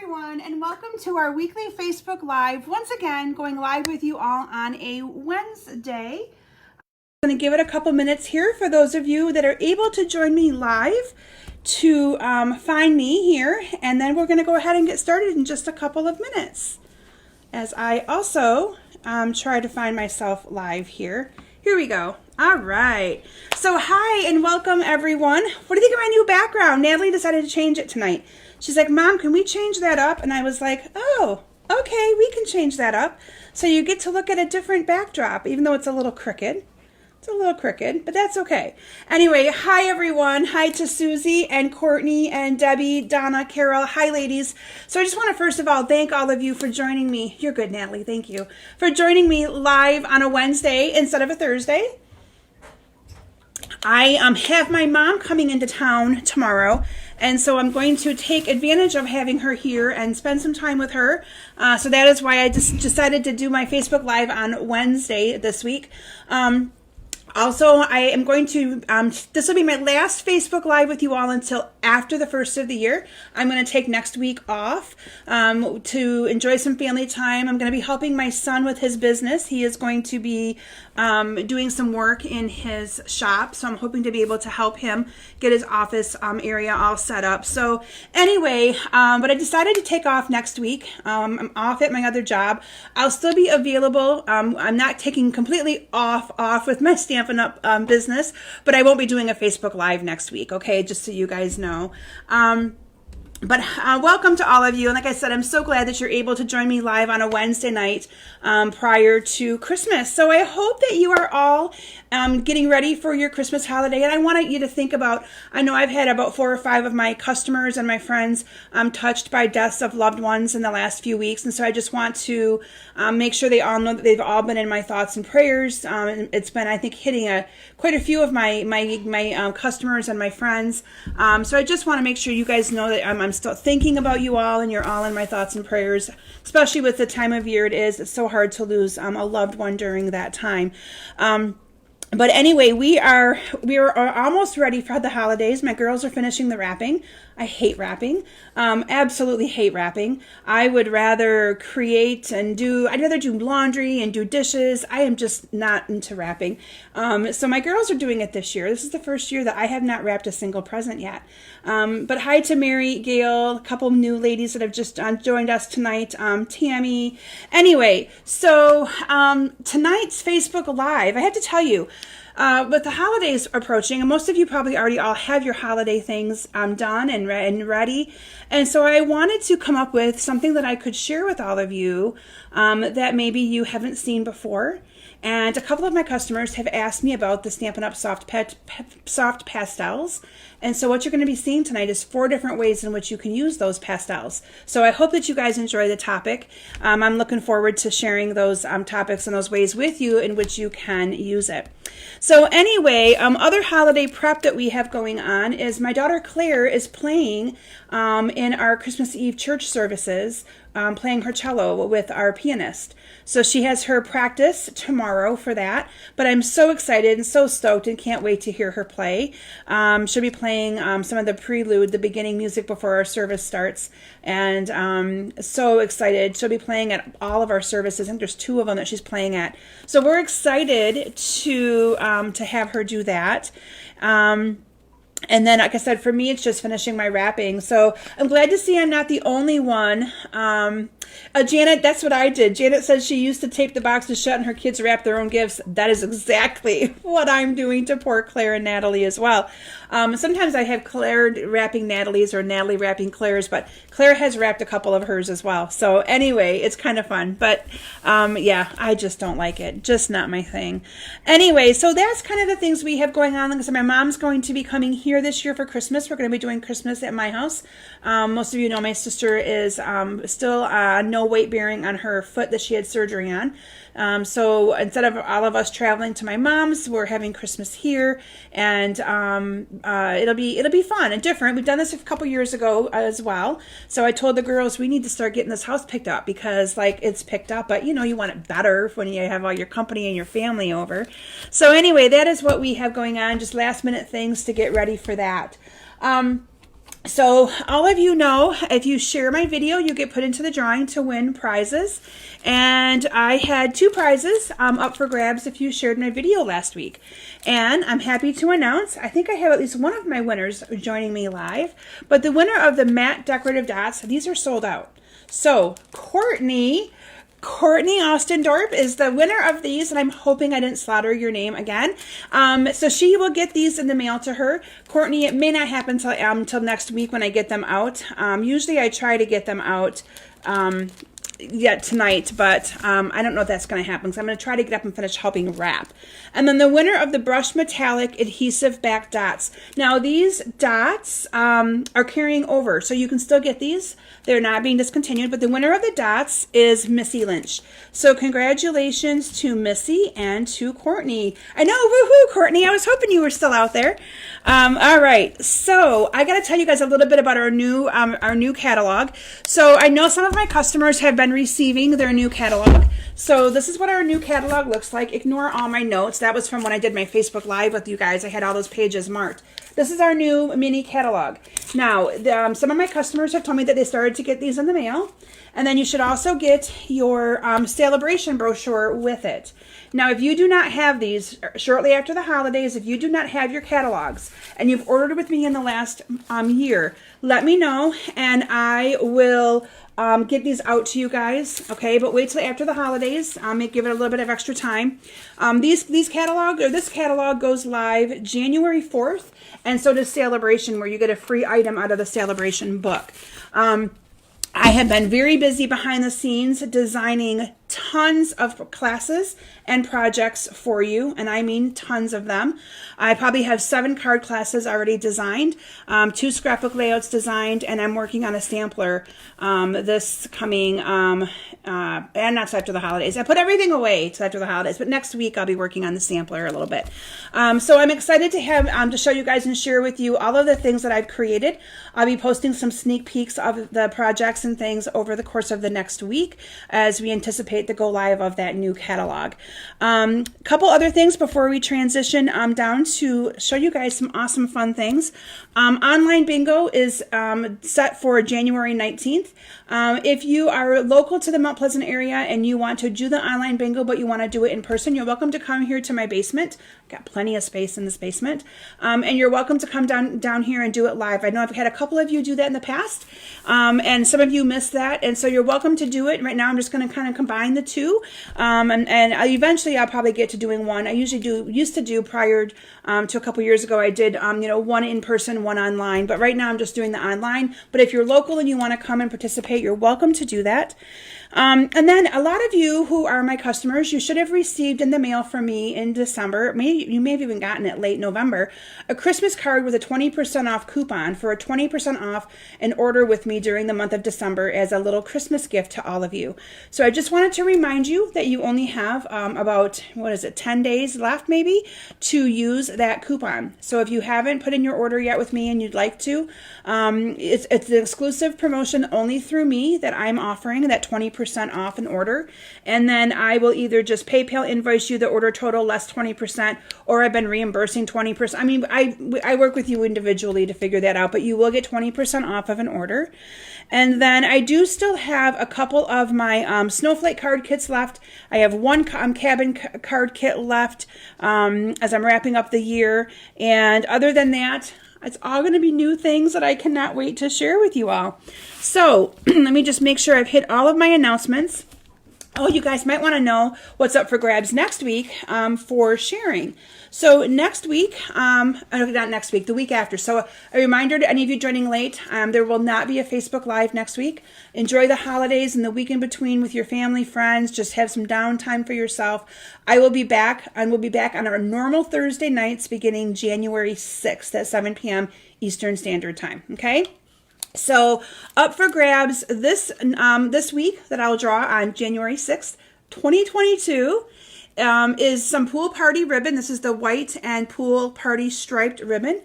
everyone, and welcome to our weekly Facebook Live. Once again, going live with you all on a Wednesday. I'm going to give it a couple minutes here for those of you that are able to join me live to find me here, and then we're going to go ahead and get started in just a couple of minutes as I also try to find myself live here. Here we go. All right. So hi and welcome everyone. What do you think of my new background? Natalie decided to change it tonight. She's like, Mom, can we change that up? And I was like, oh, okay, we can change that up. So you get to look at a different backdrop, even though it's a little crooked. It's a little crooked, but that's okay. Anyway, hi everyone. Hi to Susie and Courtney and Debbie, Donna, Carol. Hi ladies. So I just want to first of all thank all of you for joining me. You're good, Natalie. Thank you for joining me live on a Wednesday instead of a Thursday. I have my mom coming into town tomorrow, and so I'm going to take advantage of having her here and spend some time with her. So that is why I just decided to do my Facebook Live on Wednesday this week. Also, I am going to, this will be my last Facebook Live with you all until after the first of the year. I'm going to take next week off to enjoy some family time. I'm going to be helping my son with his business. He is going to be doing some work in his shop, so I'm hoping to be able to help him get his office area all set up. So anyway, but I decided to take off next week. I'm off at my other job. I'll still be available. I'm not taking completely off with my Stampin' Up business, but I won't be doing a Facebook Live next week, okay, just so you guys know. But welcome to all of you. And like I said, I'm so glad that you're able to join me live on a Wednesday night prior to Christmas. So I hope that you are all getting ready for your Christmas holiday. And I want you to think about, I know I've had about 4 or 5 of my customers and my friends touched by deaths of loved ones in the last few weeks. And so I just want to make sure they all know that they've all been in my thoughts and prayers. And it's been, I think, hitting quite a few of my customers and my friends. So I just want to make sure you guys know that I'm still thinking about you all, and you're all in my thoughts and prayers, especially with the time of year it is. It's so hard to lose a loved one during that time. But anyway, we are almost ready for the holidays. My girls are finishing the wrapping. I hate wrapping. Absolutely hate wrapping. I would rather create and I'd rather do laundry and do dishes. I am just not into wrapping. So my girls are doing it this year. This is the first year that I have not wrapped a single present yet. But hi to Mary, Gail, a couple new ladies that have just joined us tonight. Tammy. Anyway, so tonight's Facebook Live, I have to tell you, with the holidays approaching, and most of you probably already all have your holiday things done and ready, and so I wanted to come up with something that I could share with all of you that maybe you haven't seen before. And a couple of my customers have asked me about the Stampin' Up! Soft Pastels. And so what you're going to be seeing tonight is 4 different ways in which you can use those pastels. So I hope that you guys enjoy the topic. I'm looking forward to sharing those topics and those ways with you in which you can use it. So anyway, other holiday prep that we have going on is my daughter Claire is playing in our Christmas Eve church services, playing her cello with our pianist. So she has her practice tomorrow for that, but I'm so excited and so stoked and can't wait to hear her play. She'll be playing some of the prelude, the beginning music before our service starts, and so excited. She'll be playing at all of our services. I think there's 2 of them that she's playing at. So we're excited to have her do that. And then, like I said, for me, it's just finishing my wrapping. So I'm glad to see I'm not the only one. Janet, that's what I did. Janet says she used to tape the boxes shut and her kids wrap their own gifts. That is exactly what I'm doing to poor Claire and Natalie as well. Sometimes I have Claire wrapping Natalie's or Natalie wrapping Claire's, but Claire has wrapped a couple of hers as well. So anyway, it's kind of fun. But yeah, I just don't like it. Just not my thing. Anyway, so that's kind of the things we have going on. Like I said, my mom's going to be coming here this year for Christmas. We're going to be doing Christmas at my house. Most of you know my sister is still no weight bearing on her foot that she had surgery on. So instead of all of us traveling to my mom's, we're having Christmas here, and it'll be fun and different. We've done this a couple years ago as well. So I told the girls we need to start getting this house picked up because like it's picked up, but you know you want it better when you have all your company and your family over. So anyway, that is what we have going on. Just last minute things to get ready for that. So all of you know, if you share my video, you get put into the drawing to win prizes. And I had 2 prizes up for grabs if you shared my video last week. And I'm happy to announce, I think I have at least one of my winners joining me live. But the winner of the matte decorative dots, these are sold out. So Courtney Ostendorp is the winner of these, and I'm hoping I didn't slaughter your name again. So she will get these in the mail to her. Courtney, it may not happen till next week when I get them out. Usually I try to get them out tonight, but I don't know if that's going to happen, because I'm going to try to get up and finish helping wrap. And then the winner of the brushed metallic adhesive back dots. Now these dots are carrying over, so you can still get these. They're not being discontinued, but the winner of the dots is Missy Lynch. So congratulations to Missy and to Courtney. I know, woohoo, Courtney. I was hoping you were still out there. All right, so I got to tell you guys a little bit about our new catalog. So I know some of my customers have been receiving their new catalog. So this is what our new catalog looks like. Ignore all my notes. That was from when I did my Facebook Live with you guys. I had all those pages marked. This is our new mini catalog. Now, some of my customers have told me that they started to get these in the mail. And then you should also get your celebration brochure with it. Now, if you do not have these shortly after the holidays, if you do not have your catalogs and you've ordered with me in the last year, let me know and I will get these out to you guys, okay? But wait till after the holidays. Give it a little bit of extra time. This catalog goes live January 4th, and so does Celebration, where you get a free item out of the Celebration book. I have been very busy behind the scenes designing tons of classes and projects for you, and I mean tons of them. I probably have 7 card classes already designed, 2 scrapbook layouts designed, and I'm working on a sampler this coming, and not after the holidays. I put everything away till after the holidays, but next week I'll be working on the sampler a little bit. So I'm excited to have to show you guys and share with you all of the things that I've created. I'll be posting some sneak peeks of the projects and things over the course of the next week as we anticipate the go live of that new catalog. Couple other things before we transition down to show you guys some awesome fun things. Online bingo is set for January 19th. If you are local to the Mount Pleasant area and you want to do the online bingo, but you want to do it in person, you're welcome to come here to my basement. Got plenty of space in this basement. And you're welcome to come down here and do it live. I know I've had a couple of you do that in the past, and some of you missed that, and so you're welcome to do it. Right now I'm just going to kind of combine the two, and eventually I'll probably get to doing one. I used to do prior to a couple years ago, I did one in person, one online, but right now I'm just doing the online. But if you're local and you want to come and participate, you're welcome to do that. And then a lot of you who are my customers, you should have received in the mail from me in December, you may have even gotten it late November, a Christmas card with a 20% off coupon for a 20% off an order with me during the month of December as a little Christmas gift to all of you. So I just wanted to remind you that you only have about, 10 days left maybe to use that coupon. So if you haven't put in your order yet with me and you'd like to, it's an exclusive promotion only through me that I'm offering, that 20% off an order. And then I will either just PayPal invoice you the order total less 20%, or I've been reimbursing 20%. I mean, I work with you individually to figure that out, but you will get 20% off of an order. And then I do still have a couple of my snowflake card kits left. I have one cabin card kit left as I'm wrapping up the year. And other than that, it's all going to be new things that I cannot wait to share with you all. So let me just make sure I've hit all of my announcements. Oh, you guys might want to know what's up for grabs next week for sharing. So next week, not next week, the week after. So a reminder to any of you joining late, there will not be a Facebook Live next week. Enjoy the holidays and the week in between with your family, friends. Just have some downtime for yourself. I will be back, and we'll be back on our normal Thursday nights beginning January 6th at 7 p.m. Eastern Standard Time, okay? So up for grabs this week that I'll draw on January 6th, 2022 is some pool party ribbon. This is the white and pool party striped ribbon.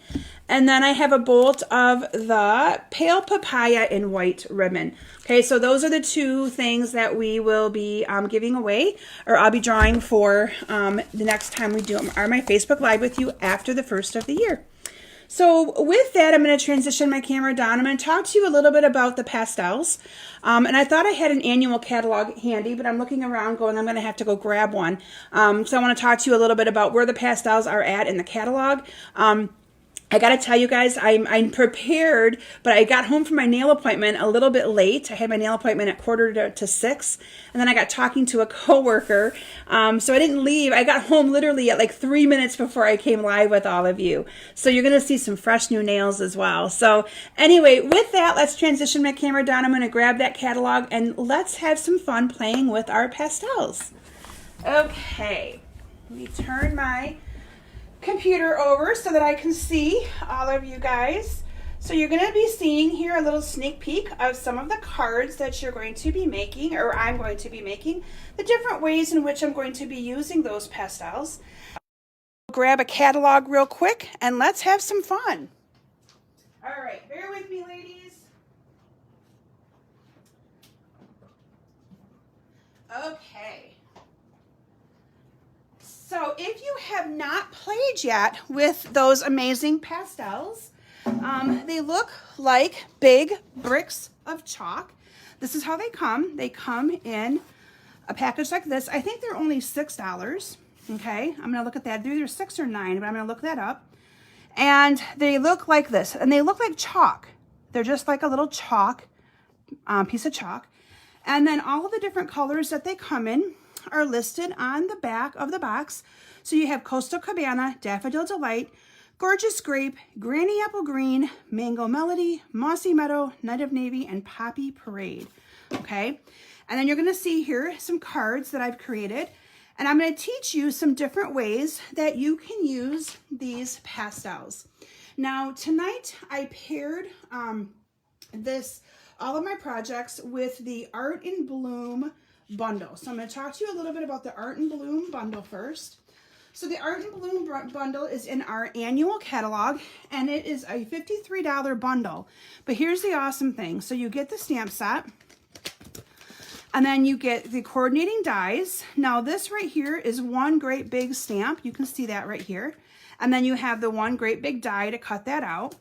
And then I have a bolt of the pale papaya in white ribbon. Okay, so those are the two things that we will be giving away, or I'll be drawing for the next time we do my Facebook Live with you after the first of the year. So with that, I'm going to transition my camera down. I'm going to talk to you a little bit about the pastels. And I thought I had an annual catalog handy, but I'm looking around going, I'm going to have to go grab one. So I want to talk to you a little bit about where the pastels are at in the catalog. I got to tell you guys, I'm prepared, but I got home from my nail appointment a little bit late. I had my nail appointment at 5:45, and then I got talking to a coworker. So I didn't leave. I got home literally at like 3 minutes before I came live with all of you. So you're going to see some fresh new nails as well. So anyway, with that, let's transition my camera down. I'm going to grab that catalog and let's have some fun playing with our pastels. Okay, let me turn my computer over so that I can see all of you guys. So you're going to be seeing here a little sneak peek of some of the cards that you're going to be making, or I'm going to be making, the different ways in which I'm going to be using those pastels. Grab a catalog real quick and let's have some fun. All right, bear with me, ladies. Okay. So if you have not played yet with those amazing pastels, they look like big bricks of chalk. This is how they come. They come in a package like this. I think they're only $6. Okay, I'm going to look at that. They're either 6 or 9, but I'm going to look that up. And they look like this, and they look like chalk. They're just like a little chalk, piece of chalk. And then all of the different colors that they come in are listed on the back of the box. So you have Coastal Cabana, Daffodil Delight, Gorgeous Grape, Granny Apple Green, Mango Melody, Mossy Meadow, Night of Navy, and Poppy Parade. Okay, and then you're going to see here some cards that I've created, and I'm going to teach you some different ways that you can use these pastels. Now tonight I paired all of my projects with the Art in Bloom bundle. So I'm going to talk to you a little bit about the Art in Bloom bundle first. So the Art in Bloom bundle is in our annual catalog, and it is a $53 bundle. But here's the awesome thing. So you get the stamp set, and then you get the coordinating dies. Now this right here is one great big stamp. You can see that right here. And then you have the one great big die to cut that out.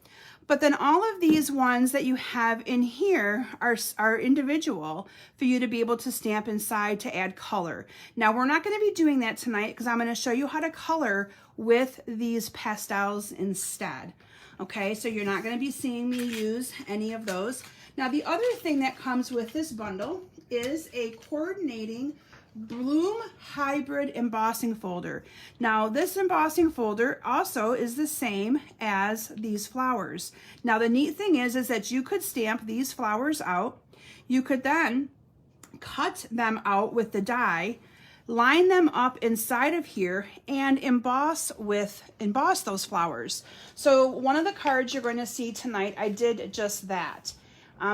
But then all of these ones that you have in here are individual for you to be able to stamp inside to add color. Now we're not going to be doing that tonight because I'm going to show you how to color with these pastels instead. Okay, so you're not going to be seeing me use any of those. Now the other thing that comes with this bundle is a coordinating Bloom Hybrid embossing folder. Now this embossing folder also is the same as these flowers. Now the neat thing is that you could stamp these flowers out. You could then cut them out with the die, line them up inside of here, and emboss those flowers. So one of the cards you're going to see tonight, I did just that.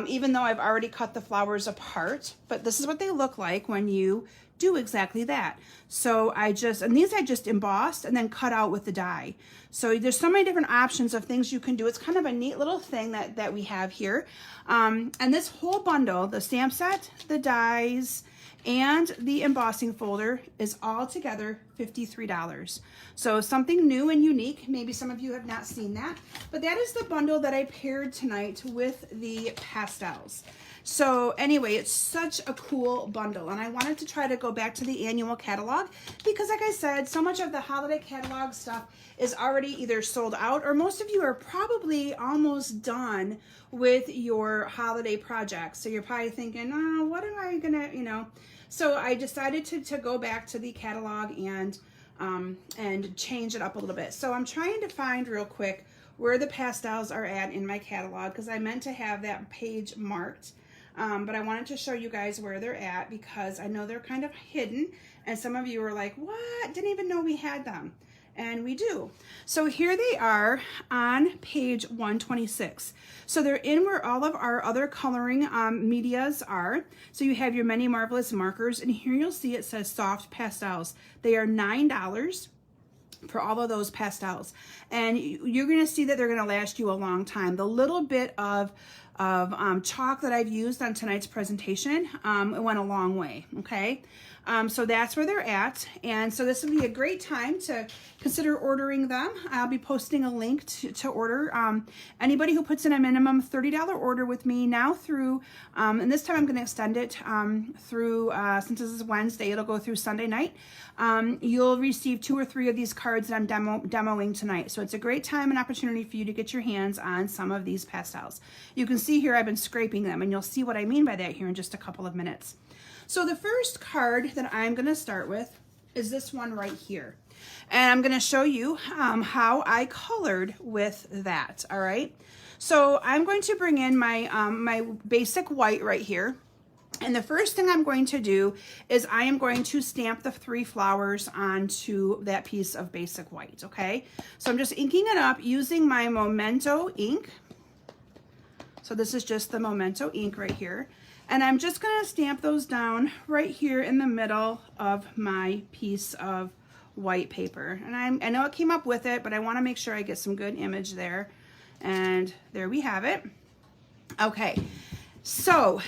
Even though I've already cut the flowers apart, but this is what they look like when you do exactly that. So these I just embossed and then cut out with the die. So there's so many different options of things you can do. It's kind of a neat little thing that we have here. And this whole bundle, the stamp set, the dies, and the embossing folder is all together $53. So something new and unique. Maybe some of you have not seen that, but that is the bundle that I paired tonight with the pastels. So anyway, it's such a cool bundle, and I wanted to try to go back to the annual catalog because, like I said, so much of the holiday catalog stuff is already either sold out, or most of you are probably almost done with your holiday projects. So you're probably thinking, oh, what am I gonna, So I decided to go back to the catalog and change it up a little bit. So I'm trying to find real quick where the pastels are at in my catalog, because I meant to have that page marked. But I wanted to show you guys where they're at because I know they're kind of hidden, and some of you are like, what? Didn't even know we had them. And we do. So here they are on page 126. So they're in where all of our other coloring medias are. So you have your Many Marvelous markers, and here you'll see it says soft pastels. They are $9 for all of those pastels, and you're going to see that they're going to last you a long time. The little bit of chalk that I've used on tonight's presentation. It went a long way, okay? So that's where they're at. And so this would be a great time to consider ordering them. I'll be posting a link to order. Anybody who puts in a minimum $30 order with me now through, and this time I'm going to extend it through, since this is Wednesday, it'll go through Sunday night. You'll receive 2 or 3 of these cards that I'm demoing tonight. So it's a great time and opportunity for you to get your hands on some of these pastels. You can see here I've been scraping them, and you'll see what I mean by that here in just a couple of minutes. So the first card that I'm going to start with is this one right here. And I'm going to show you how I colored with that, all right? So I'm going to bring in my, my basic white right here. And the first thing I'm going to do is I am going to stamp the 3 flowers onto that piece of basic white, okay? So I'm just inking it up using my Memento ink. So this is just the Memento ink right here. And I'm just going to stamp those down right here in the middle of my piece of white paper. And I know it came up with it, but I want to make sure I get some good image there. And there we have it. Okay, so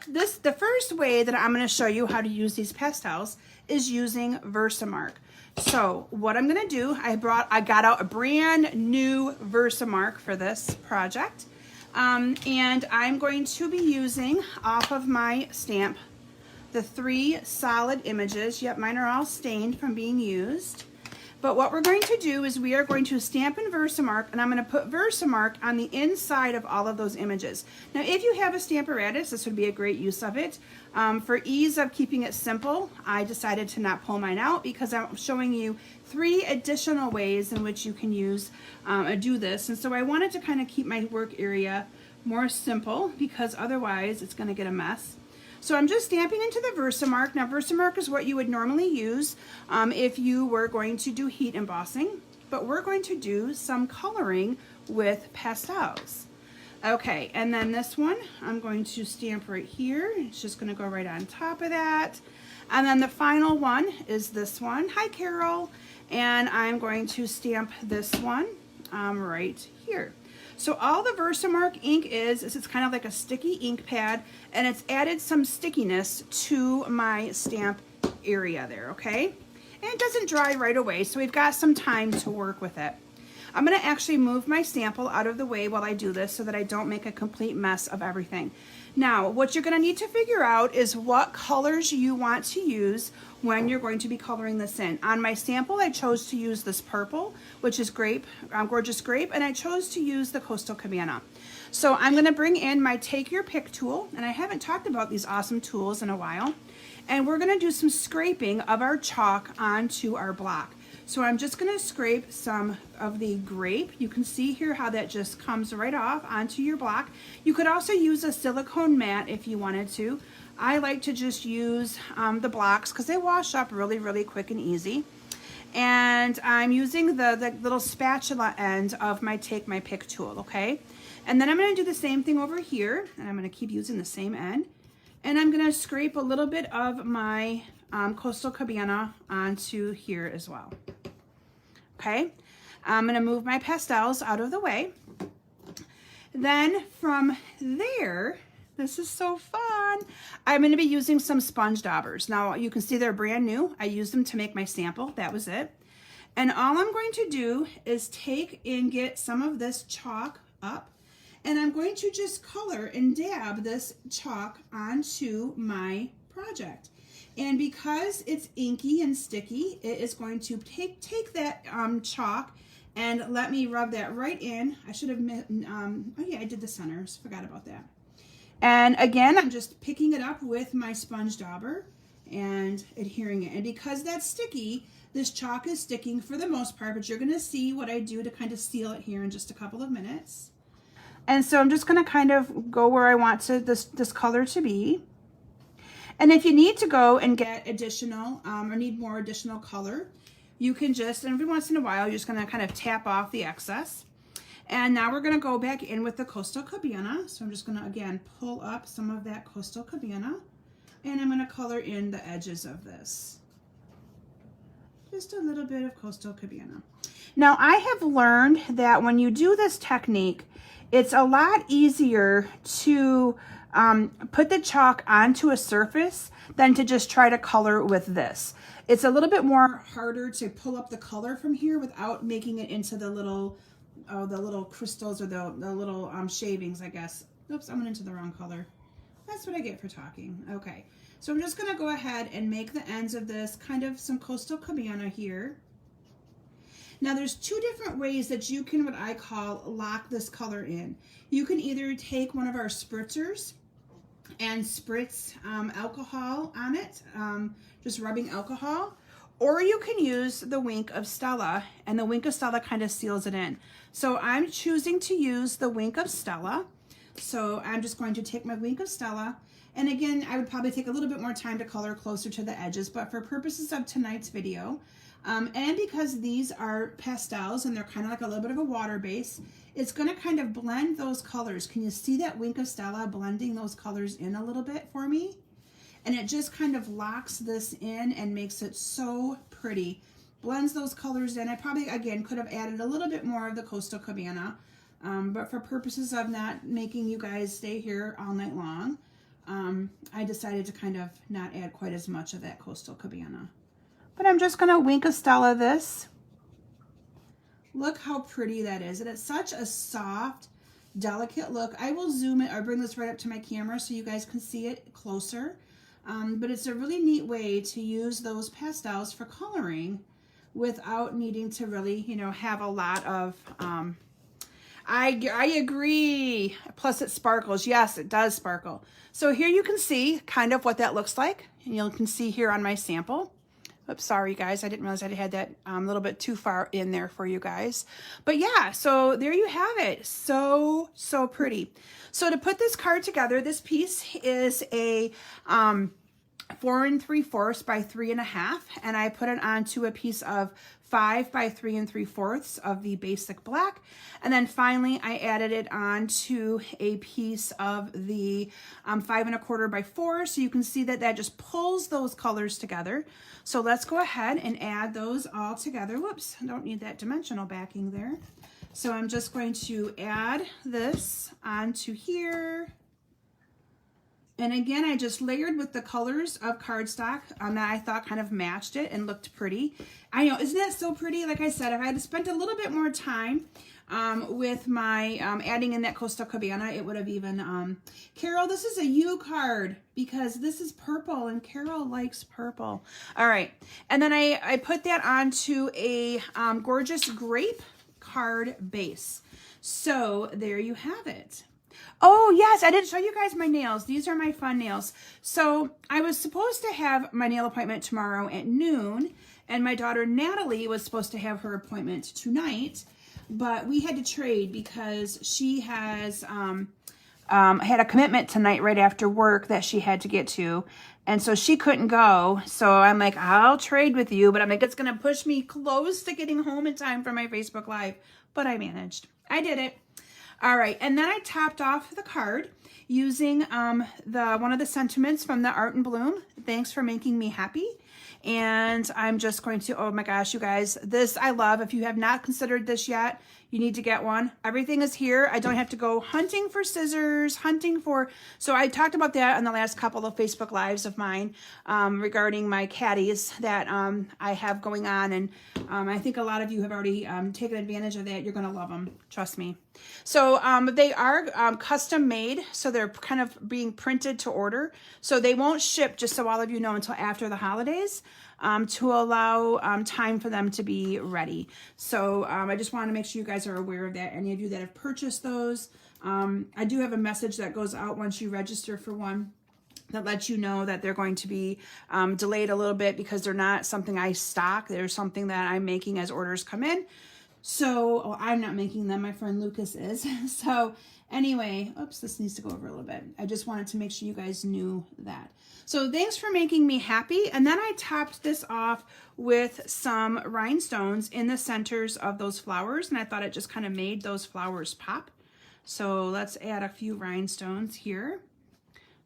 the first way that I'm going to show you how to use these pastels is using Versamark. So what I'm going to do, I got out a brand new Versamark for this project. And I'm going to be using off of my stamp the 3 solid images. Yep, mine are all stained from being used. But what we're going to do is we are going to stamp in Versamark, and I'm going to put Versamark on the inside of all of those images. Now, if you have a Stamparatus, this would be a great use of it. For ease of keeping it simple, I decided to not pull mine out because I'm showing you 3 additional ways in which you can use do this. And so I wanted to kind of keep my work area more simple because otherwise it's going to get a mess. So I'm just stamping into the Versamark. Now Versamark is what you would normally use if you were going to do heat embossing, but we're going to do some coloring with pastels. Okay, and then this one I'm going to stamp right here. It's just going to go right on top of that. And then the final one is this one. Hi, Carol. And I'm going to stamp this one right here. So all the Versamark ink is it's kind of like a sticky ink pad, and it's added some stickiness to my stamp area there, okay? And it doesn't dry right away, so we've got some time to work with it. I'm going to actually move my sample out of the way while I do this so that I don't make a complete mess of everything. Now, what you're going to need to figure out is what colors you want to use when you're going to be coloring this in. On my sample, I chose to use this purple, which is grape, gorgeous grape, and I chose to use the Coastal Cabana. So I'm going to bring in my Take Your Pick tool, and I haven't talked about these awesome tools in a while, and we're going to do some scraping of our chalk onto our block. So I'm just going to scrape some of the grape. You can see here how that just comes right off onto your block. You could also use a silicone mat if you wanted to. I like to just use the blocks because they wash up really, really quick and easy. And I'm using the little spatula end of my Take My Pick tool, okay? And then I'm going to do the same thing over here, and I'm going to keep using the same end. And I'm going to scrape a little bit of my Coastal Cabana onto here as well. Okay, I'm going to move my pastels out of the way. Then from there, this is so fun, I'm going to be using some sponge daubers. Now you can see they're brand new. I used them to make my sample. That was it. And all I'm going to do is take and get some of this chalk up, and I'm going to just color and dab this chalk onto my project. And because it's inky and sticky, it is going to take that chalk and let me rub that right in. I should have, oh yeah, I did the centers, forgot about that. And again, I'm just picking it up with my sponge dauber and adhering it. And because that's sticky, this chalk is sticking for the most part, but you're gonna see what I do to kind of seal it here in just a couple of minutes. And so I'm just gonna kind of go where I want this color to be. And if you need to go and get additional or need more additional color, you can just, every once in a while, you're just going to kind of tap off the excess. And now we're going to go back in with the Coastal Cabana. So I'm just going to, again, pull up some of that Coastal Cabana, and I'm going to color in the edges of this. Just a little bit of Coastal Cabana. Now, I have learned that when you do this technique, it's a lot easier to put the chalk onto a surface than to just try to color with this. It's a little bit more harder to pull up the color from here without making it into the little crystals or the little shavings, I guess. Oops, I went into the wrong color. That's what I get for talking. Okay, so I'm just gonna go ahead and make the ends of this kind of some Coastal Cabana here. Now there's two different ways that you can, what I call, lock this color in. You can either take one of our spritzers and spritz alcohol on it, just rubbing alcohol, or you can use the Wink of Stella, and the Wink of Stella kind of seals it in. So I'm choosing to use the Wink of Stella. So I'm just going to take my Wink of Stella, and again, I would probably take a little bit more time to color closer to the edges, but for purposes of tonight's video, and because these are pastels and they're kind of like a little bit of a water base, it's going to kind of blend those colors. Can you see that Wink of Stella blending those colors in a little bit for me? And it just kind of locks this in and makes it so pretty. Blends those colors in. I probably, again, could have added a little bit more of the Coastal Cabana, but for purposes of not making you guys stay here all night long, I decided to kind of not add quite as much of that Coastal Cabana. But I'm just going to Wink of Stella this. Look how pretty that is. And it's such a soft, delicate look. I will zoom it or bring this right up to my camera so you guys can see it closer. But it's a really neat way to use those pastels for coloring without needing to really, you know, have a lot of... I agree. Plus it sparkles. Yes, it does sparkle. So here you can see kind of what that looks like. And you can see here on my sample. Oops, sorry guys, I didn't realize I had that a little bit too far in there for you guys. But yeah, so there you have it. So pretty. So to put this card together, this piece is a 4 3/4 by 3.5, and I put it onto a piece of 5 by 3 3/4 of the basic black, and then finally I added it onto a piece of the 5 1/4 by 4, so you can see that that just pulls those colors together. So let's go ahead and add those all together. Whoops, I don't need that dimensional backing there. So I'm just going to add this onto here. And again, I just layered with the colors of cardstock that I thought kind of matched it and looked pretty. I know, isn't that so pretty? Like I said, if I had spent a little bit more time with my adding in that Coastal Cabana, it would have even... Carol, this is a U card because this is purple and Carol likes purple. All right, and then I put that onto a gorgeous grape card base. So there you have it. Oh, yes, I didn't show you guys my nails. These are my fun nails. So I was supposed to have my nail appointment tomorrow at noon, and my daughter Natalie was supposed to have her appointment tonight, but we had to trade because she has had a commitment tonight right after work that she had to get to, and so she couldn't go. So I'm like, I'll trade with you, but I'm like, it's going to push me close to getting home in time for my Facebook Live, but I managed. I did it. All right, and then I topped off the card using one of the sentiments from the Art and Bloom. Thanks for making me happy. And I'm just going to, oh my gosh, you guys, this I love. If you have not considered this yet, you need to get one. Everything is here. I don't have to go hunting for scissors, so I talked about that in the last couple of Facebook Lives of mine regarding my caddies that I have going on. And I think a lot of you have already taken advantage of that. You're going to love them. Trust me. So they are custom made. So they're kind of being printed to order. So they won't ship, just so all of you know, until after the holidays. To allow time for them to be ready. So I just want to make sure you guys are aware of that. Any of you that have purchased those, I do have a message that goes out once you register for one that lets you know that they're going to be delayed a little bit because they're not something I stock. They're something that I'm making as orders come in. So I'm not making them, my friend Lucas is. So anyway, oops, this needs to go over a little bit. I just wanted to make sure you guys knew that. So thanks for making me happy. And then I topped this off with some rhinestones in the centers of those flowers. And I thought it just kind of made those flowers pop. So let's add a few rhinestones here.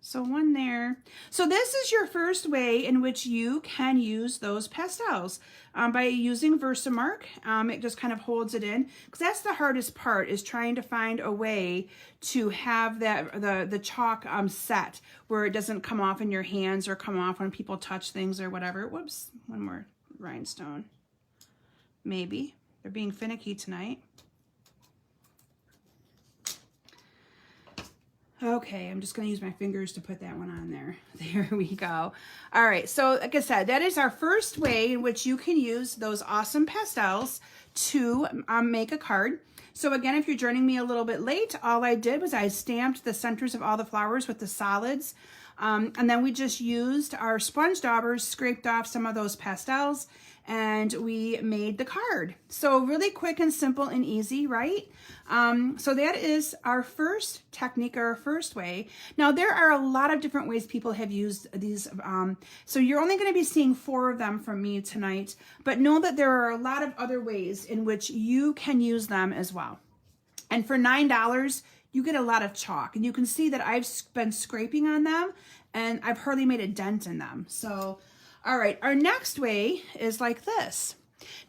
So one there. So this is your first way in which you can use those pastels by using Versamark. It just kind of holds it in, because that's the hardest part, is trying to find a way to have that the chalk set where it doesn't come off in your hands or come off when people touch things or whatever. Whoops, one more rhinestone. Maybe. They're being finicky tonight. Okay, I'm just going to use my fingers to put that one on there. There we go. All right, so like I said, that is our first way in which you can use those awesome pastels to make a card. So again, if you're joining me a little bit late, all I did was I stamped the centers of all the flowers with the solids. And then we just used our sponge daubers, scraped off some of those pastels, and we made the card. So really quick and simple and easy, right? So that is our first technique, or our first way. Now there are a lot of different ways people have used these. So you're only going to be seeing 4 of them from me tonight, but know that there are a lot of other ways in which you can use them as well. And for $9, you get a lot of chalk, and you can see that I've been scraping on them and I've hardly made a dent in them. So, all right, our next way is like this.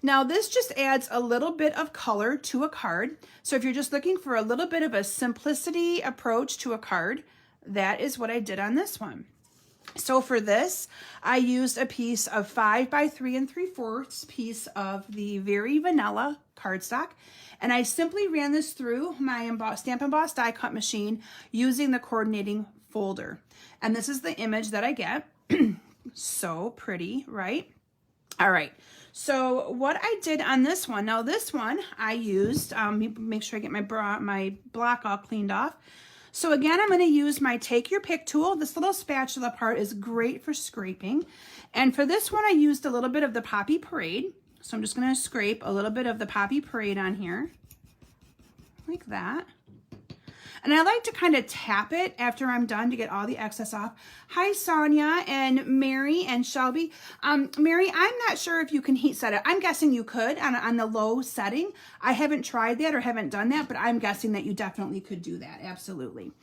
Now this just adds a little bit of color to a card. So if you're just looking for a little bit of a simplicity approach to a card, that is what I did on this one. So for this, I used a piece of 5 by 3 3/4 piece of the Very Vanilla cardstock, and I simply ran this through my Stamp Emboss die cut machine using the coordinating folder. And this is the image that I get. So pretty, right? All right. So what I did on this one, now this one I used, make sure I get my block all cleaned off. So again, I'm going to use my Take Your Pick tool. This little spatula part is great for scraping. And for this one, I used a little bit of the Poppy Parade. So I'm just going to scrape a little bit of the Poppy Parade on here, like that. And I like to kind of tap it after I'm done to get all the excess off. Hi, Sonia and Mary and Shelby. Mary, I'm not sure if you can heat set it. I'm guessing you could on the low setting. I haven't tried that or haven't done that, but I'm guessing that you definitely could do that. Absolutely.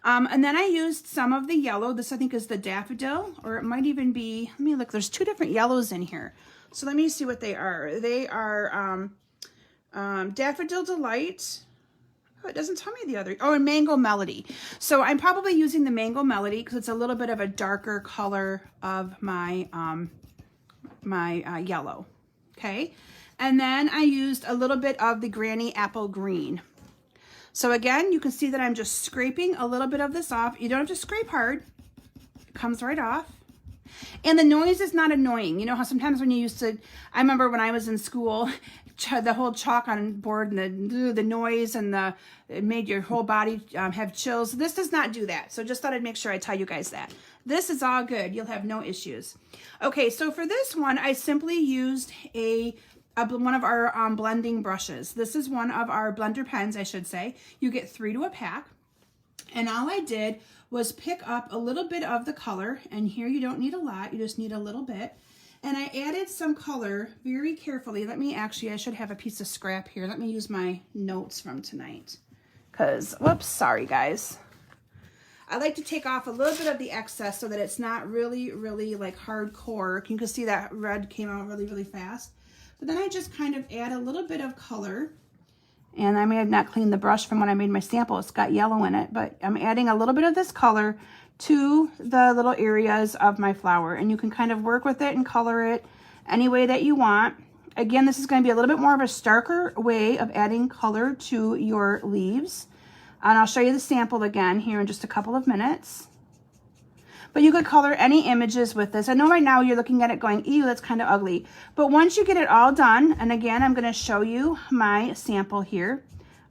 And then I used some of the yellow. This I think is the Daffodil, or it might even be, let me look, there's 2 different yellows in here. So let me see what they are. They are Daffodil Delight. Oh, it doesn't tell me the other. Oh, and Mango Melody. So I'm probably using the Mango Melody because it's a little bit of a darker color of my yellow. Okay. And then I used a little bit of the Granny Apple Green. So again, you can see that I'm just scraping a little bit of this off. You don't have to scrape hard. It comes right off. And the noise is not annoying. You know how sometimes when you used to, I remember when I was in school, the whole chalk on board and the noise and it made your whole body have chills. This does not do that. So just thought I'd make sure I tell you guys that. This is all good. You'll have no issues. Okay, so for this one, I simply used one of our blending brushes. This is one of our blender pens, I should say. You get 3 to a pack. And all I did was pick up a little bit of the color. And here you don't need a lot. You just need a little bit. And I added some color very carefully. I should have a piece of scrap here. Let me use my notes from tonight. Because, whoops, sorry guys. I like to take off a little bit of the excess so that it's not really, really like hardcore. You can see that red came out really, really fast. But then I just kind of add a little bit of color. And I may have not cleaned the brush from when I made my sample. It's got yellow in it. But I'm adding a little bit of this color to the little areas of my flower. And you can kind of work with it and color it any way that you want. Again, this is going to be a little bit more of a starker way of adding color to your leaves. And I'll show you the sample again here in just a couple of minutes. But you could color any images with this. I know right now you're looking at it going, ew, that's kind of ugly. But once you get it all done, and again, I'm going to show you my sample here.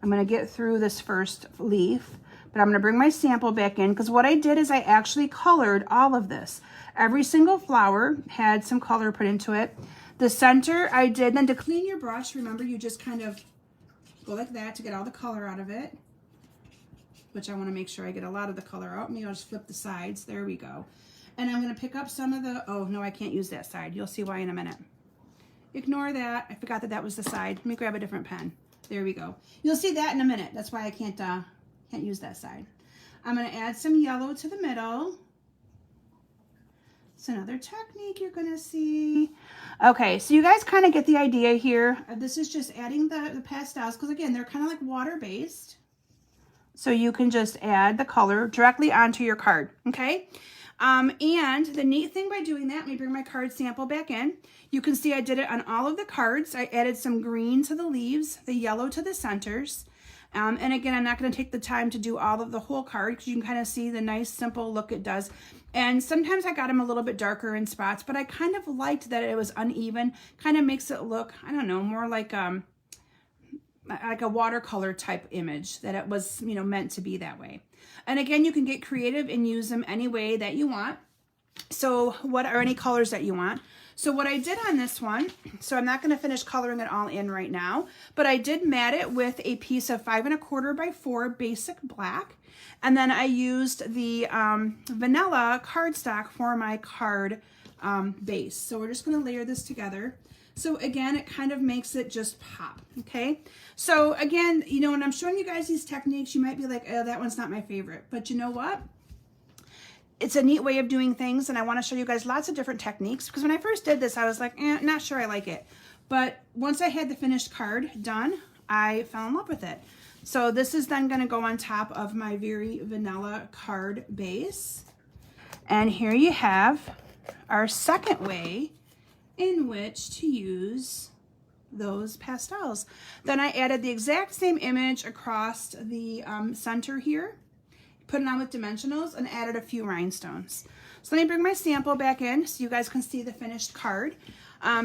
I'm going to get through this first leaf, but I'm going to bring my sample back in because what I did is I actually colored all of this. Every single flower had some color put into it. The center I did, then to clean your brush, remember you just kind of go like that to get all the color out of it. Which I want to make sure I get a lot of the color out. Maybe I'll just flip the sides. There we go. And I'm going to pick up some of the, oh no, I can't use that side. You'll see why in a minute. Ignore that. I forgot that that was the side. Let me grab a different pen. There we go. You'll see that in a minute. That's why I can't use that side. I'm going to add some yellow to the middle. It's another technique you're going to see. Okay, so you guys kind of get the idea here. This is just adding the pastels, because again, they're kind of like water-based. So you can just add the color directly onto your card, okay? And the neat thing by doing that, let me bring my card sample back in. You can see I did it on all of the cards. I added some green to the leaves, the yellow to the centers. And again, I'm not going to take the time to do all of the whole card because you can kind of see the nice simple look it does. And sometimes I got them a little bit darker in spots, but I kind of liked that it was uneven. Kind of makes it look, I don't know, more like a watercolor type image, that it was, you know, meant to be that way. And again, you can get creative and use them any way that you want. So what are any colors that you want? So what I did on this one, so I'm not going to finish coloring it all in right now, but I did mat it with a piece of 5 1/4 by 4 basic black. And then I used the vanilla cardstock for my card base. So we're just going to layer this together. So again, it kind of makes it just pop, okay? So again, you know, when I'm showing you guys these techniques, you might be like, oh, that one's not my favorite. But you know what? It's a neat way of doing things, and I want to show you guys lots of different techniques, because when I first did this, I was like, not sure I like it. But once I had the finished card done, I fell in love with it. So this is then going to go on top of my very vanilla card base. And here you have our second way in which to use those pastels. Then I added the exact same image across the center here, put it on with dimensionals, and added a few rhinestones. So let me bring my sample back in so you guys can see the finished card.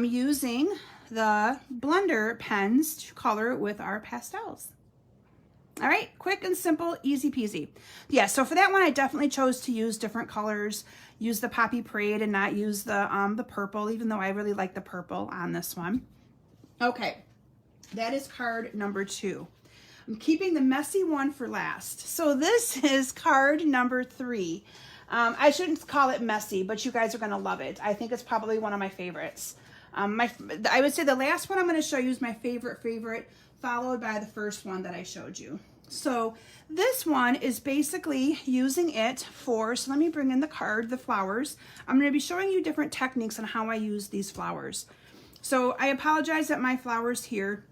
Using the blender pens to color with our pastels. All right, quick and simple, easy peasy. Yeah, so for that one, I definitely chose to use different colors, use the Poppy Parade and not use the purple, even though I really like the purple on this one. Okay, that is card number 2. I'm keeping the messy one for last. So this is card number 3. I shouldn't call it messy, but you guys are gonna love it. I think it's probably one of my favorites. I would say the last one I'm gonna show you is my favorite, followed by the first one that I showed you. So this one is basically using it for, so let me bring in the card, the flowers. I'm going to be showing you different techniques on how I use these flowers. So I apologize that my flowers here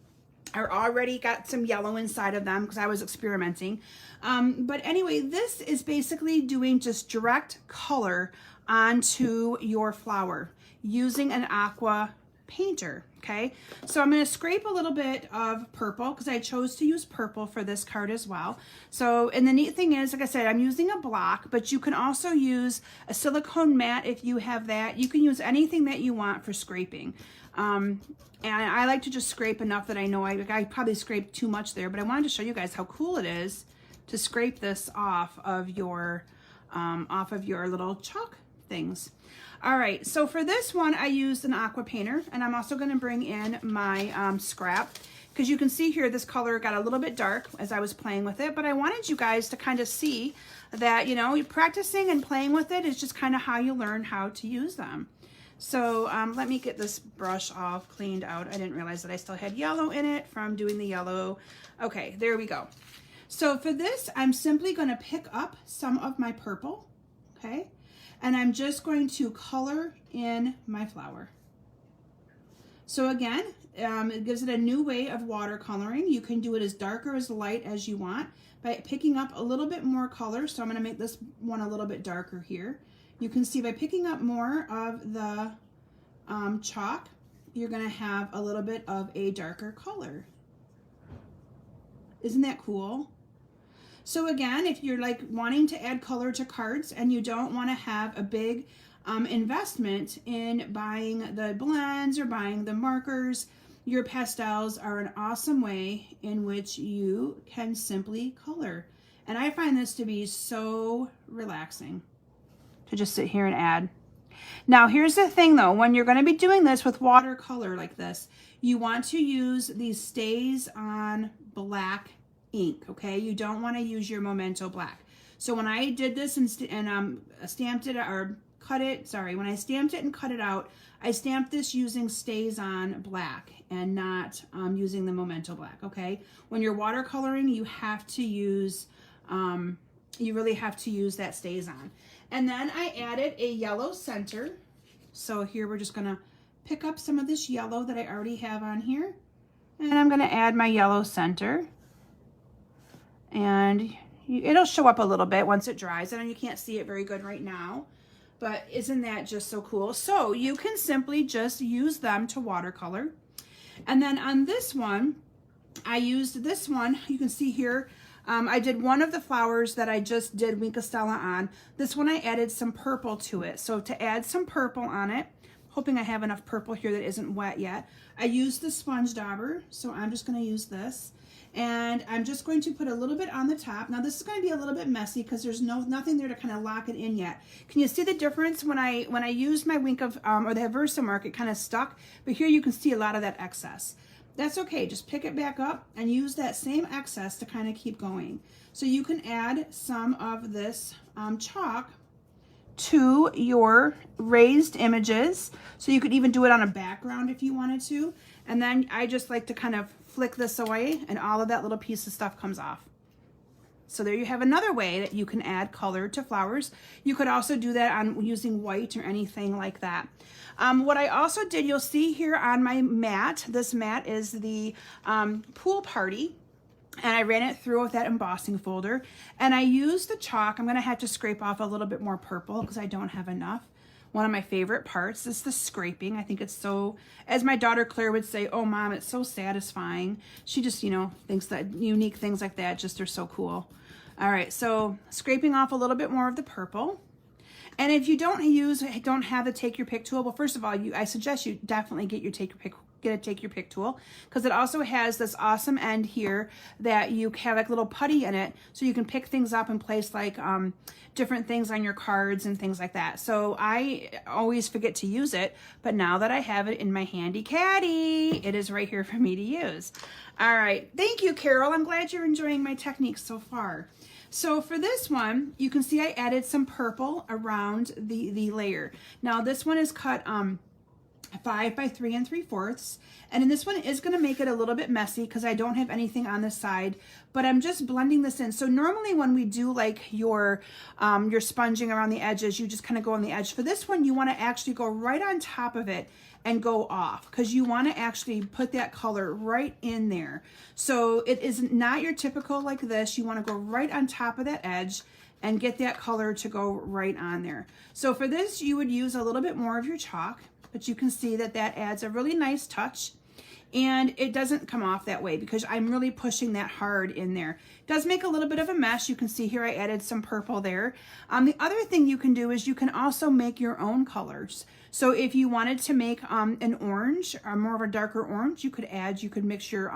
are already got some yellow inside of them because I was experimenting. But anyway, this is basically doing just direct color onto your flower using an aqua painter. Okay, so I'm going to scrape a little bit of purple because I chose to use purple for this card as well. So, and the neat thing is, like I said, I'm using a block, but you can also use a silicone mat if you have that. You can use anything that you want for scraping. And I like to just scrape enough that I know I probably scraped too much there, but I wanted to show you guys how cool it is to scrape this off of your little chalk things. All right, so for this one, I used an aqua painter, and I'm also going to bring in my scrap, because you can see here this color got a little bit dark as I was playing with it, but I wanted you guys to kind of see that, you know, practicing and playing with it is just kind of how you learn how to use them. So let me get this brush all cleaned out. I didn't realize that I still had yellow in it from doing the yellow. Okay, there we go. So for this, I'm simply going to pick up some of my purple, okay? And I'm just going to color in my flower. So again, it gives it a new way of watercoloring. You can do it as dark or as light as you want by picking up a little bit more color. So I'm going to make this one a little bit darker here. You can see by picking up more of the chalk, you're going to have a little bit of a darker color. Isn't that cool? So again, if you're like wanting to add color to cards and you don't want to have a big investment in buying the blends or buying the markers, your pastels are an awesome way in which you can simply color. And I find this to be so relaxing to just sit here and add. Now here's the thing though, when you're going to be doing this with watercolor like this, you want to use these Stays On black ink, okay? You don't want to use your Memento black. So when I did this and stamped it or cut it, sorry, when I stamped it and cut it out, I stamped this using Stays On black and not using the Memento black, okay? When you're watercoloring, you have to use you really have to use that StazOn. And then I added a yellow center. So here we're just gonna pick up some of this yellow that I already have on here. And I'm gonna add my yellow center. And it'll show up a little bit once it dries. I know you can't see it very good right now, but isn't that just so cool? So you can simply just use them to watercolor. And then on this one, I used this one. You can see here, I did one of the flowers that I just did Wink of Stella on. This one I added some purple to it. So to add some purple on it, hoping I have enough purple here that isn't wet yet, I used the sponge dauber. So I'm just going to use this. And I'm just going to put a little bit on the top. Now this is going to be a little bit messy because there's nothing there to kind of lock it in yet. Can you see the difference when I used my Wink of, or the Versamark, it kind of stuck, but here you can see a lot of that excess. That's okay, just pick it back up and use that same excess to kind of keep going. So you can add some of this chalk to your raised images. So you could even do it on a background if you wanted to. And then I just like to kind of flick this away and all of that little piece of stuff comes off. So there you have another way that you can add color to flowers. You could also do that on using white or anything like that. What I also did, you'll see here on my mat, this mat is the pool party. And I ran it through with that embossing folder. And I used the chalk. I'm going to have to scrape off a little bit more purple because I don't have enough. One of my favorite parts is the scraping. I think it's so, as my daughter Claire would say, oh mom, it's so satisfying. She just, you know, thinks that unique things like that just are so cool. All right, so scraping off a little bit more of the purple. And if you don't have the take your pick tool, well, first of all, I suggest you definitely get a take your pick tool, because it also has this awesome end here that you have like little putty in it, so you can pick things up and place like different things on your cards and things like that. So I always forget to use it, but now that I have it in my handy caddy, it is right here for me to use. All right, thank you, Carol. I'm glad you're enjoying my techniques so far. So for this one, you can see I added some purple around the layer. Now this one is cut 5 by 3 3/4, and in this one is going to make it a little bit messy because I don't have anything on the side, but I'm just blending this in. So normally when we do like your sponging around the edges, you just kind of go on the edge. For this one, you want to actually go right on top of it and go off, because you want to actually put that color right in there. So it is not your typical like this. You want to go right on top of that edge and get that color to go right on there. So for this, you would use a little bit more of your chalk, but you can see that that adds a really nice touch, and it doesn't come off that way because I'm really pushing that hard in there. It does make a little bit of a mess. You can see here I added some purple there. The other thing you can do is you can also make your own colors. So if you wanted to make an orange or more of a darker orange, you could mix your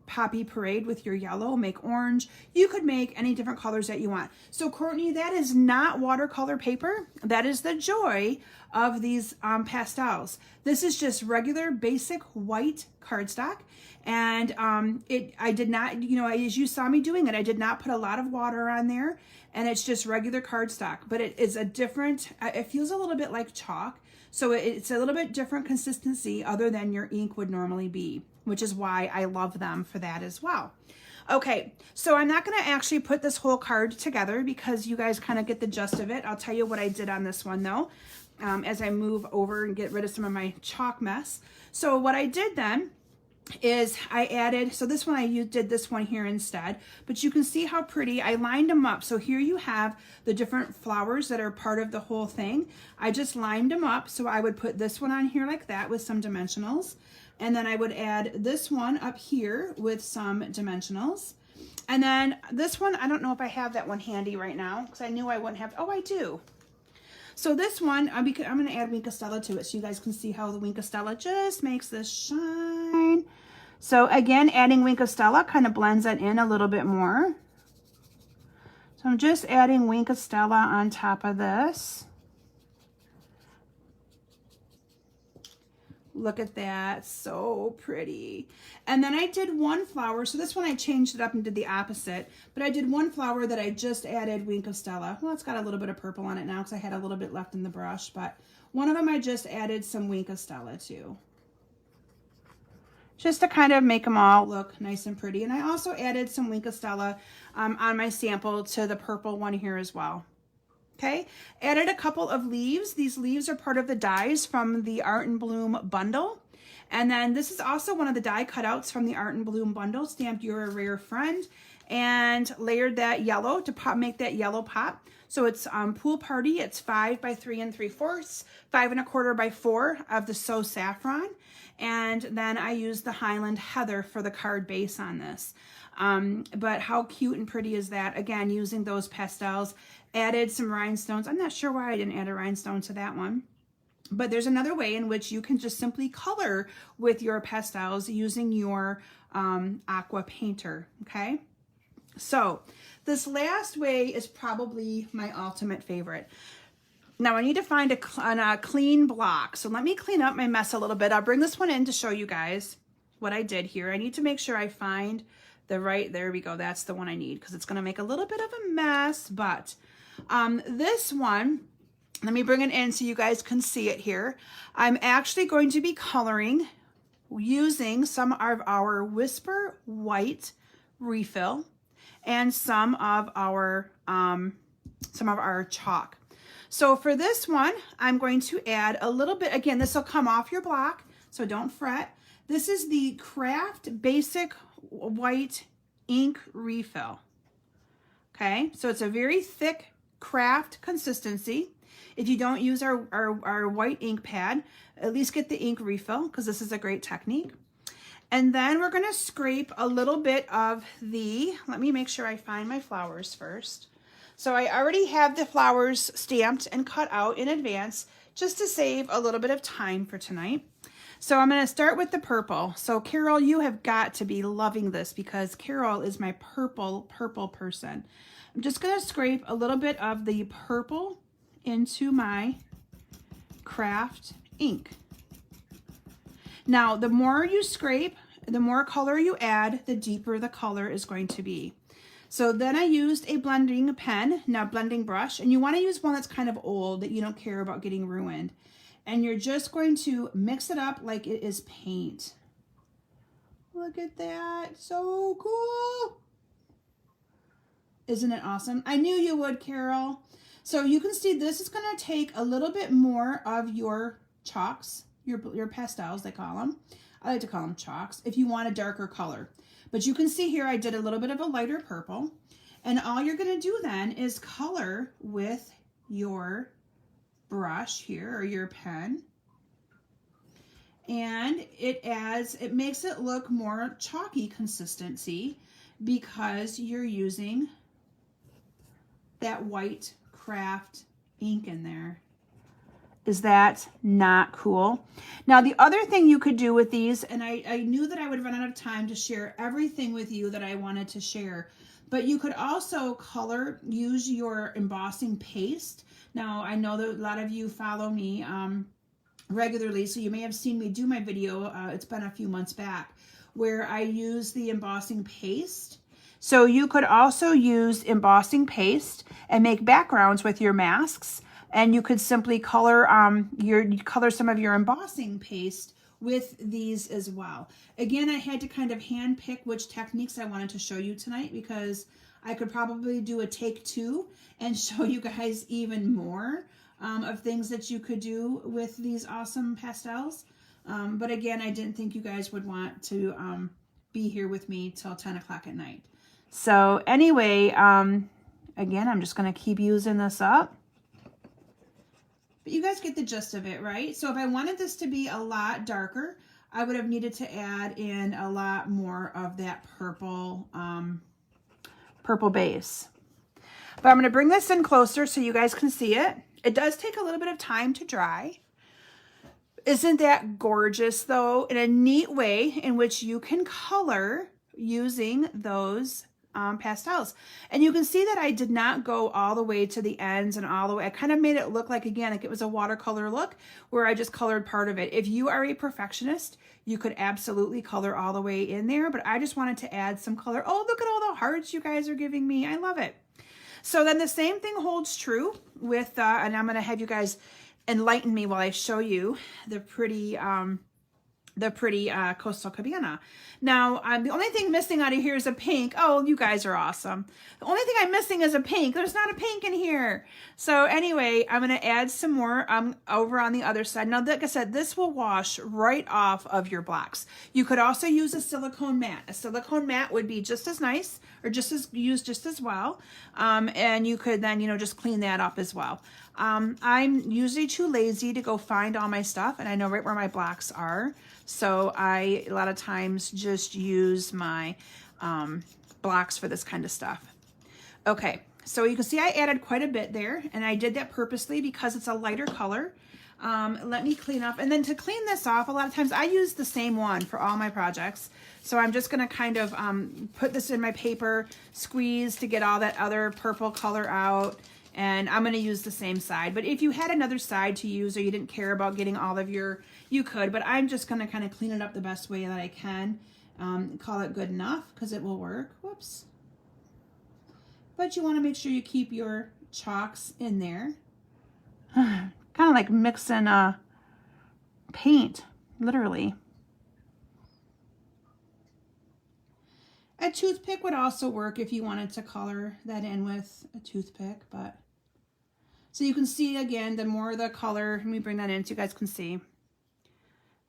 Poppy Parade with your yellow, make orange. You could make any different colors that you want. So Courtney, that is not watercolor paper. That is the joy of these pastels. This is just regular basic white cardstock. And I did not, you know, as you saw me doing it, I did not put a lot of water on there, and it's just regular cardstock, but it is a different, it feels a little bit like chalk. So it's a little bit different consistency other than your ink would normally be, which is why I love them for that as well. Okay, so I'm not gonna actually put this whole card together because you guys kind of get the gist of it. I'll tell you what I did on this one though, as I move over and get rid of some of my chalk mess. So what I did then is I added, so this one I did this one here instead, but you can see how pretty I lined them up. So here you have the different flowers that are part of the whole thing. I just lined them up, so I would put this one on here like that with some dimensionals, and then I would add this one up here with some dimensionals, and then this one, I don't know if I have that one handy right now because I knew I wouldn't have. Oh, I do. So this one, I'm going to add Wink of Stella to it so you guys can see how the Wink of Stella just makes this shine. So again, adding Wink of Stella kind of blends that in a little bit more. So I'm just adding Wink of Stella on top of this. Look at that, so pretty. And then I did one flower, so this one I changed it up and did the opposite, but I did one flower that I just added Wink of Stella. Well, it's got a little bit of purple on it now because I had a little bit left in the brush, but one of them I just added some Wink of Stella to. just to kind of make them all look nice and pretty. And I also added some Wink of Stella on my sample to the purple one here as well. Okay, added a couple of leaves. These leaves are part of the dies from the Art and Bloom bundle. And then this is also one of the die cutouts from the Art and Bloom bundle, stamped You're a Rare Friend, and layered that yellow to make that yellow pop. So it's Pool Party. It's 5 by 3 3/4, 5 1/4 by 4 of the So Saffron. And then I used the Highland Heather for the card base on this. But how cute and pretty is that? Again, using those pastels, added some rhinestones. I'm not sure why I didn't add a rhinestone to that one. But there's another way in which you can just simply color with your pastels using your aqua painter, okay? So this last way is probably my ultimate favorite. Now I need to find a clean block. So let me clean up my mess a little bit. I'll bring this one in to show you guys what I did here. I need to make sure I find the right, there we go. That's the one I need because it's going to make a little bit of a mess. But this one, let me bring it in so you guys can see it here. I'm actually going to be coloring using some of our Whisper White refill and some of our chalk. So for this one, I'm going to add a little bit, again, this will come off your block, so don't fret. This is the Craft Basic White Ink Refill. Okay, so it's a very thick craft consistency. If you don't use our white ink pad, at least get the ink refill because this is a great technique. And then we're going to scrape a little bit of the, let me make sure I find my flowers first. So I already have the flowers stamped and cut out in advance just to save a little bit of time for tonight. So I'm going to start with the purple. So Carol, you have got to be loving this because Carol is my purple person. I'm just going to scrape a little bit of the purple into my craft ink. Now, the more you scrape, the more color you add, the deeper the color is going to be. So then I used a blending pen, now blending brush, and you want to use one that's kind of old that you don't care about getting ruined. And you're just going to mix it up like it is paint. Look at that, so cool. Isn't it awesome? I knew you would, Carol. So you can see this is going to take a little bit more of your chalks, your pastels, they call them. I like to call them chalks if you want a darker color. But you can see here I did a little bit of a lighter purple. And all you're going to do then is color with your brush here or your pen. And it makes it look more chalky consistency because you're using that white craft ink in there. Is that not cool? Now, the other thing you could do with these, and I knew that I would run out of time to share everything with you that I wanted to share, but you could also use your embossing paste. Now, I know that a lot of you follow me regularly, so you may have seen me do my video, it's been a few months back, where I use the embossing paste. So you could also use embossing paste and make backgrounds with your masks. And you could simply color some of your embossing paste with these as well. Again, I had to kind of hand pick which techniques I wanted to show you tonight because I could probably do a take 2 and show you guys even more of things that you could do with these awesome pastels. But again, I didn't think you guys would want to be here with me till 10 o'clock at night. So anyway, again, I'm just going to keep using this up. But you guys get the gist of it, right? So if I wanted this to be a lot darker, I would have needed to add in a lot more of that purple, purple base. But I'm going to bring this in closer so you guys can see it. It does take a little bit of time to dry. Isn't that gorgeous, though? In a neat way in which you can color using those pastels. And you can see that I did not go all the way to the ends and all the way. I kind of made it look like, again, like it was a watercolor look where I just colored part of it. If you are a perfectionist, you could absolutely color all the way in there, but I just wanted to add some color. Oh, look at all the hearts you guys are giving me. I love it. So then the same thing holds true with, and I'm going to have you guys enlighten me while I show you the pretty the pretty Coastal Cabana. Now, the only thing missing out of here is a pink. Oh, you guys are awesome. The only thing I'm missing is a pink. There's not a pink in here. So anyway, I'm going to add some more over on the other side. Now, like I said, this will wash right off of your blocks. You could also use a silicone mat. A silicone mat would be just as nice, or used just as well. And you could then, just clean that up as well. I'm usually too lazy to go find all my stuff, and I know right where my blocks are. So I, a lot of times, just use my blocks for this kind of stuff. Okay, so you can see I added quite a bit there, and I did that purposely because it's a lighter color. Let me clean up. And then to clean this off, a lot of times I use the same one for all my projects. So I'm just going to kind of put this in my paper, squeeze to get all that other purple color out. And I'm going to use the same side. But if you had another side to use, or you didn't care about getting all of your, you could. But I'm just going to kind of clean it up the best way that I can. Call it good enough because it will work. Whoops. But you want to make sure you keep your chalks in there. Kind of like mixing paint, literally. A toothpick would also work if you wanted to color that in with a toothpick, but so you can see again, the more the color, let me bring that in so you guys can see.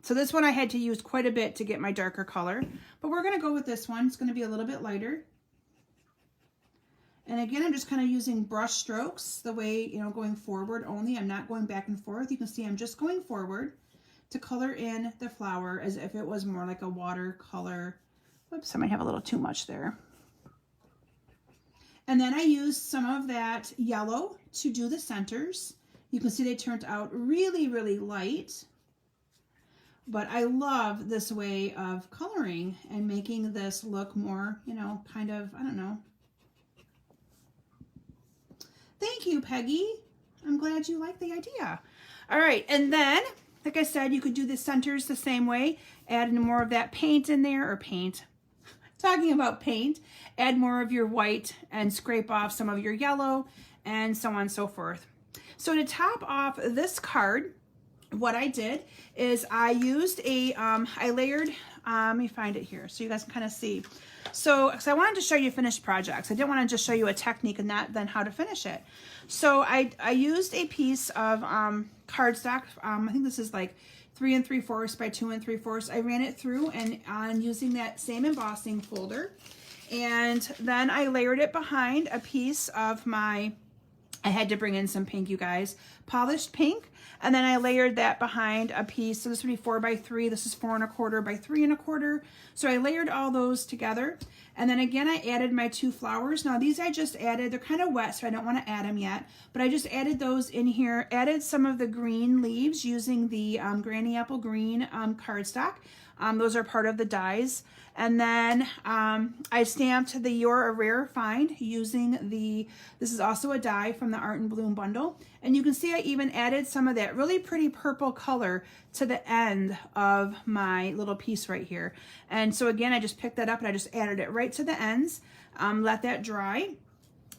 So this one I had to use quite a bit to get my darker color, but we're going to go with this one. It's going to be a little bit lighter. And again, I'm just kind of using brush strokes the way, going forward only. I'm not going back and forth. You can see I'm just going forward to color in the flower as if it was more like a watercolor. Whoops, I might have a little too much there. And then I used some of that yellow to do the centers. You can see they turned out really, really light. But I love this way of coloring and making this look more, kind of, I don't know. Thank you, Peggy. I'm glad you like the idea. All right, and then, like I said, you could do the centers the same way. Add more of that paint in there, or paint. Talking about paint, add more of your white and scrape off some of your yellow and so on and so forth. So to top off this card, what I did is I used I layered, let me find it here so you guys can kind of see. So, because I wanted to show you finished projects. I didn't want to just show you a technique and then how to finish it. So I used a piece of cardstock. I think this is like 3 3/4 by 2 3/4. I ran it through and on using that same embossing folder. And then I layered it behind a piece of my, I had to bring in some pink, you guys, polished pink. And then I layered that behind a piece. So this would be 4 by 3. This is 4 1/4 by 3 1/4. So I layered all those together. And then again, I added my 2 flowers. Now these I just added, they're kind of wet, so I don't want to add them yet. But I just added those in here, added some of the green leaves using the Granny Apple Green cardstock. Those are part of the dies. And then I stamped the You're a Rare Find using this is also a die from the Art and Bloom bundle. And you can see I even added some of that really pretty purple color to the end of my little piece right here. And so again, I just picked that up and I just added it right to the ends, let that dry.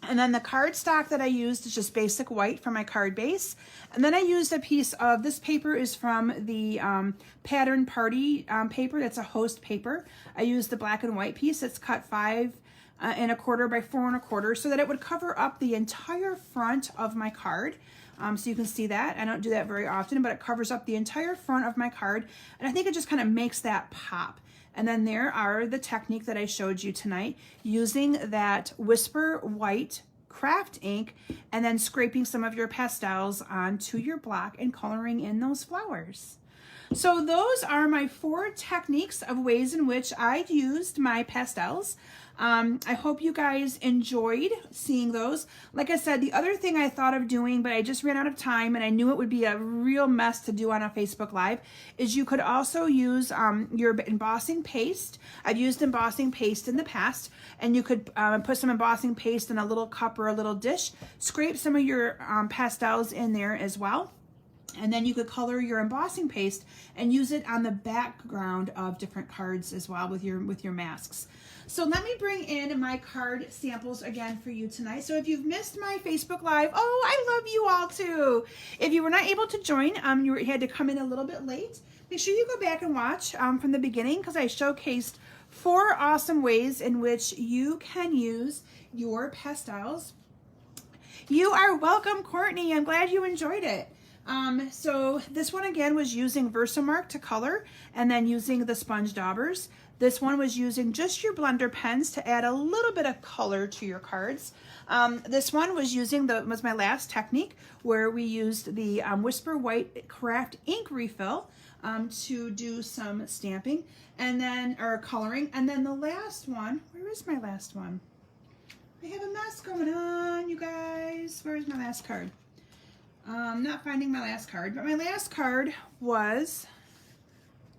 And then the cardstock that I used is just basic white for my card base. And then I used a piece of, this paper is from the Pattern Party paper. That's a host paper. I used the black and white piece. It's cut 5 1/4 by 4 1/4 so that it would cover up the entire front of my card. So you can see that. I don't do that very often, but it covers up the entire front of my card. And I think it just kind of makes that pop. And then there are the technique that I showed you tonight using that Whisper White craft ink and then scraping some of your pastels onto your block and coloring in those flowers. So those are my 4 techniques of ways in which I used my pastels. I hope you guys enjoyed seeing those. Like I said, the other thing I thought of doing, but I just ran out of time and I knew it would be a real mess to do on a Facebook Live, is you could also use your embossing paste. I've used embossing paste in the past, and you could put some embossing paste in a little cup or a little dish, scrape some of your pastels in there as well. And then you could color your embossing paste and use it on the background of different cards as well with your masks. So let me bring in my card samples again for you tonight. So if you've missed my Facebook Live, oh, I love you all too. If you were not able to join, you had to come in a little bit late, make sure you go back and watch from the beginning, because I showcased 4 awesome ways in which you can use your pastels. You are welcome, Courtney. I'm glad you enjoyed it. So this one again was using Versamark to color, and then using the sponge daubers. This one was using just your blender pens to add a little bit of color to your cards. This one was using was my last technique, where we used the Whisper White Craft ink refill to do some stamping and then, or coloring. And then the last one, where is my last one? I have a mess going on, you guys. Where's my last card? Not finding my last card, but my last card was,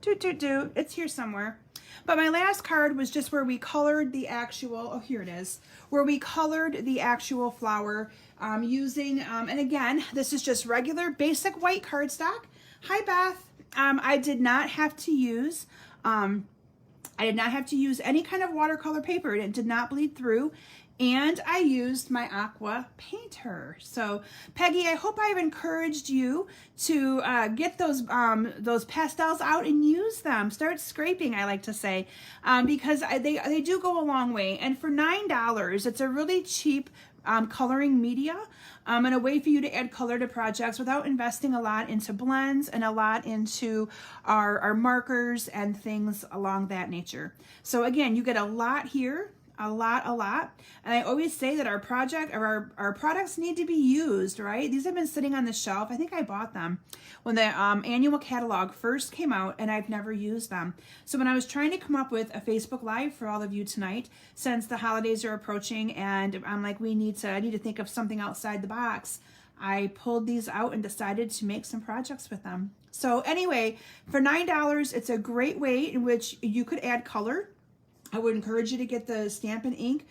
it's here somewhere. But my last card was just where we colored the actual, oh, here it is, where we colored the actual flower using, and again, this is just regular basic white cardstock. Hi, Beth. I did not have to use any kind of watercolor paper. It did not bleed through. And I used my aqua painter. So Peggy, I hope I've encouraged you to get those pastels out and use them. Start scraping, I like to say, because they do go a long way. And for $9, it's a really cheap coloring media and a way for you to add color to projects without investing a lot into blends and a lot into our markers and things along that nature. So again, you get a lot here. A lot. And I always say that our products need to be used, right? These have been sitting on the shelf. I think I bought them when the annual catalog first came out, and I've never used them. So when I was trying to come up with a Facebook Live for all of you tonight, since the holidays are approaching and I'm like, I need to think of something outside the box, I pulled these out and decided to make some projects with them. So anyway, for $9, it's a great way in which you could add color. I would encourage you to get the Stampin' ink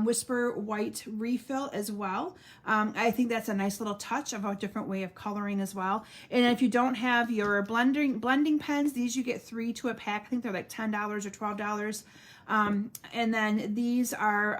Whisper White refill as well. I think that's a nice little touch of a different way of coloring as well. And if you don't have your blending pens, these you get 3 to a pack. I think they're like $10 or $12. And then these are,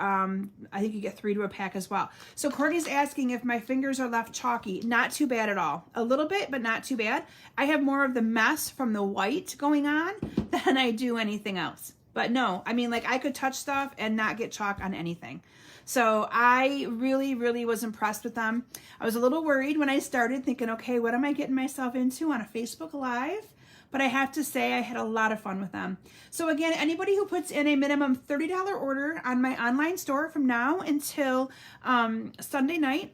I think you get 3 to a pack as well. So Courtney's asking if my fingers are left chalky. Not too bad at all. A little bit, but not too bad. I have more of the mess from the white going on than I do anything else. But no, I mean, like, I could touch stuff and not get chalk on anything. So I really, really was impressed with them. I was a little worried when I started, thinking, okay, what am I getting myself into on a Facebook Live? But I have to say I had a lot of fun with them. So again, anybody who puts in a minimum $30 order on my online store from now until Sunday night,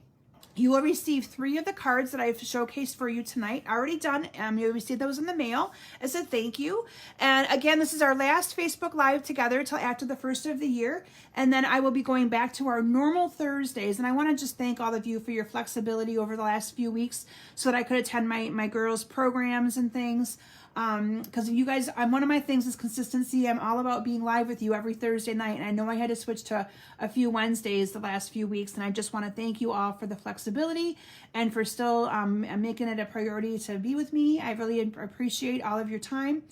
you will receive 3 of the cards that I've showcased for you tonight. Already done. You'll receive those in the mail as a thank you. And again, this is our last Facebook Live together until after the first of the year. And then I will be going back to our normal Thursdays. And I want to just thank all of you for your flexibility over the last few weeks so that I could attend my girls' programs and things. Because you guys, one of my things is consistency. I'm all about being live with you every Thursday night, and I know I had to switch to a few Wednesdays the last few weeks, and I just want to thank you all for the flexibility and for still making it a priority to be with me. I really appreciate all of your time.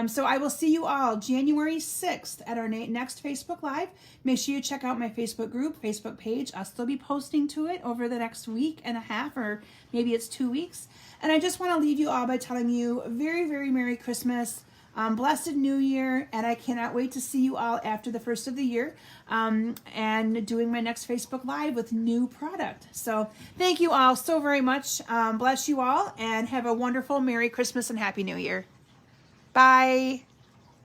So I will see you all January 6th at our next Facebook Live. Make sure you check out my Facebook group, Facebook page. I'll still be posting to it over the next week and a half, or maybe it's 2 weeks. And I just want to leave you all by telling you a very, very Merry Christmas, blessed New Year, and I cannot wait to see you all after the first of the year and doing my next Facebook Live with new product. So thank you all so very much. Bless you all, and have a wonderful Merry Christmas and Happy New Year. Bye.